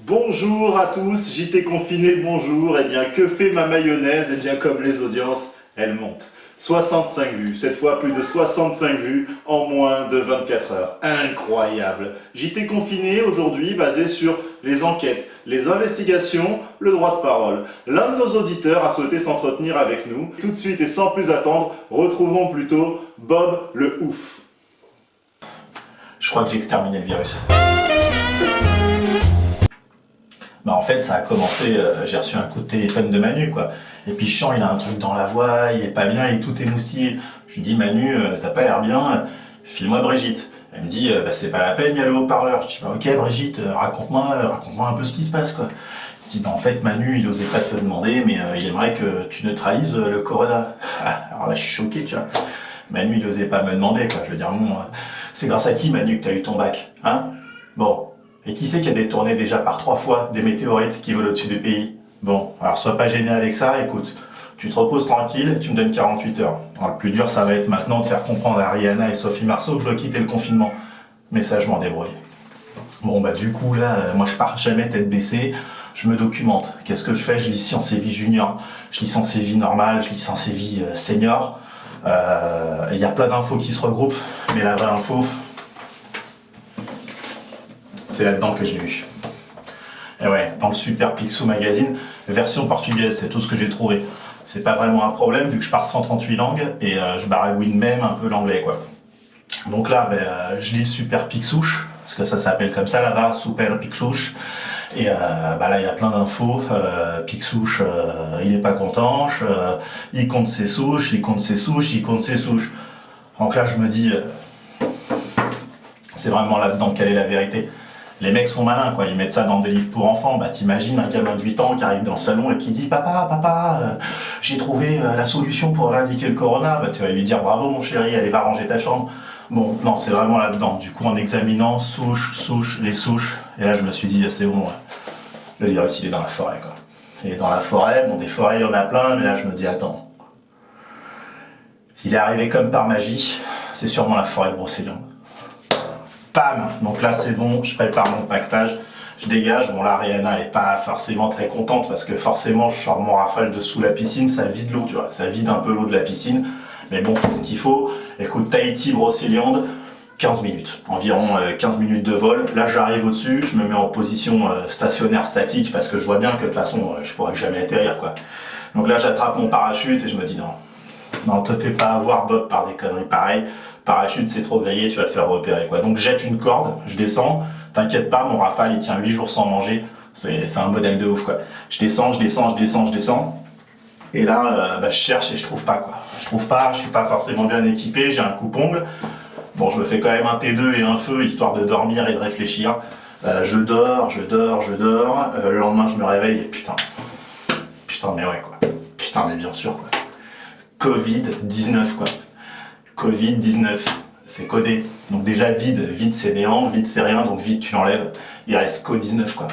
Bonjour à tous, JT confiné, bonjour. Eh bien, que fait ma mayonnaise? Eh bien, comme les audiences, elle monte. 65 vues, cette fois plus de 65 vues en moins de 24 heures. Incroyable. JT confiné aujourd'hui basé sur les enquêtes, les investigations, le droit de parole. L'un de nos auditeurs a souhaité s'entretenir avec nous. Tout de suite et sans plus attendre, retrouvons plutôt Bob le ouf. Je crois que j'ai exterminé le virus. Bah en fait ça a commencé, j'ai reçu un coup de téléphone de Manu quoi. Et puis je sens il a un truc dans la voix, il est pas bien, il est tout émoustillé. Je lui dis Manu, t'as pas l'air bien, file-moi Brigitte. Elle me dit bah c'est pas la peine, il y a le haut-parleur. Je dis bah ok Brigitte, raconte-moi un peu ce qui se passe quoi. Je dis bah en fait Manu il osait pas te le demander mais il aimerait que tu neutralises le corona. Alors là je suis choqué tu vois. Manu il osait pas me demander quoi, je veux dire bon, c'est grâce à qui Manu que t'as eu ton bac, hein? Bon. Et qui c'est qui a détourné déjà par 3 fois des météorites qui volent au-dessus du pays? Bon, alors sois pas gêné avec ça, écoute, tu te reposes tranquille, tu me donnes 48 heures. Alors le plus dur ça va être maintenant de faire comprendre à Rihanna et Sophie Marceau que je dois quitter le confinement. Mais ça je m'en débrouille. Bon bah du coup là, moi je pars jamais tête baissée, je me documente. Qu'est-ce que je fais? Je lis Sciences et Vie Junior, je lis Sciences et Vie normale, je lis Sciences et Vie Senior. Il y a plein d'infos qui se regroupent, mais la vraie info, c'est là-dedans que je l'ai eu. Et ouais, dans le Super Picsou Magazine, version portugaise, c'est tout ce que j'ai trouvé. C'est pas vraiment un problème vu que je parle 138 langues et je baragouine même un peu l'anglais quoi. Donc là, je lis le Super Picsouche, parce que ça s'appelle comme ça là-bas, Super Picsouche. Et là, il y a plein d'infos. Picsouche, il est pas content, il compte ses souches, il compte ses souches, il compte ses souches. Donc là, je me dis, c'est vraiment là-dedans quelle est la vérité. Les mecs sont malins quoi, ils mettent ça dans des livres pour enfants. Bah t'imagines un gamin de 8 ans qui arrive dans le salon et qui dit papa, j'ai trouvé la solution pour éradiquer le corona. Bah tu vas lui dire bravo mon chéri, allez va ranger ta chambre. Bon non, c'est vraiment là-dedans. Du coup en examinant les souches, et là je me suis dit c'est bon, le virus il est dans la forêt quoi. Il est dans la forêt, bon des forêts il y en a plein, mais là je me dis attends. Il est arrivé comme par magie, c'est sûrement la forêt de Brocéliande. Pam! Donc là c'est bon, je prépare mon pactage, je dégage. Bon là Rihanna elle est pas forcément très contente parce que forcément je sors mon rafale de sous la piscine, ça vide l'eau tu vois, ça vide un peu l'eau de la piscine. Mais bon, faut ce qu'il faut. Écoute, Tahiti, Brocéliande, 15 minutes, environ 15 minutes de vol. Là j'arrive au-dessus, je me mets en position stationnaire statique parce que je vois bien que de toute façon je pourrais jamais atterrir quoi. Donc là j'attrape mon parachute et je me dis non, te fais pas avoir Bob par des conneries pareilles. Parachute c'est trop grillé, tu vas te faire repérer quoi. Donc jette une corde, je descends, t'inquiète pas, mon rafale il tient 8 jours sans manger, c'est un modèle de ouf quoi. Je descends, et là je cherche et je trouve pas quoi. Je trouve pas, je suis pas forcément bien équipé, j'ai un coupe-ongle. Bon je me fais quand même un T2 et un feu histoire de dormir et de réfléchir. Je dors, le lendemain je me réveille et putain mais ouais quoi. Putain mais bien sûr quoi. Covid-19 quoi. Covid-19, c'est codé. Donc déjà vide c'est néant, vide c'est rien, donc vide tu l'enlèves. Il reste Co-19 quoi.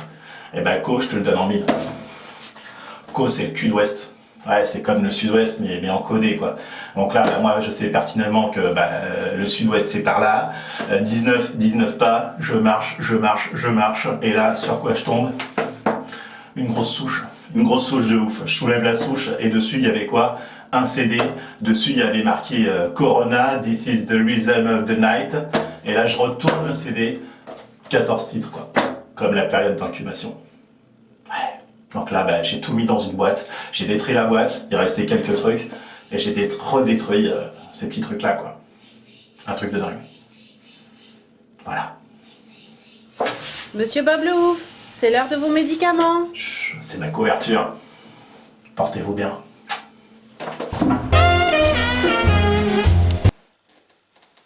Et ben Co je te le donne en 1000. Co c'est le cul d'ouest. Ouais c'est comme le sud-ouest mais en codé quoi. Donc là moi je sais pertinemment que le sud-ouest c'est par là. 19 pas, je marche. Et là sur quoi je tombe? Une grosse souche de ouf. Je soulève la souche et dessus il y avait quoi? Un CD, dessus il y avait marqué Corona, This is the Rhythm of the Night. Et là je retourne le CD, 14 titres quoi, comme la période d'incubation. Ouais. Donc là j'ai tout mis dans une boîte, j'ai détruit la boîte, il restait quelques trucs, et j'ai redétruit ces petits trucs là quoi. Un truc de dingue. Voilà. Monsieur Bob le ouf, c'est l'heure de vos médicaments. Chut, c'est ma couverture. Portez-vous bien.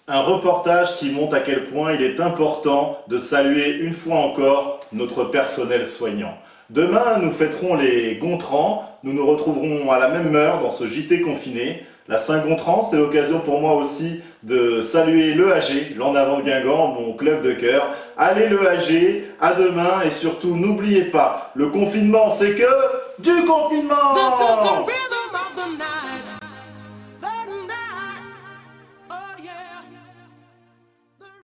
Un reportage qui montre à quel point il est important de saluer une fois encore notre personnel soignant. Demain, nous fêterons les Gontrans, nous nous retrouverons à la même heure dans ce JT confiné. La Saint-Gontran, c'est l'occasion pour moi aussi de saluer l'EAG, l'En Avant de Guingamp, mon club de cœur. Allez l'EAG, à demain et surtout n'oubliez pas, le confinement c'est que du confinement!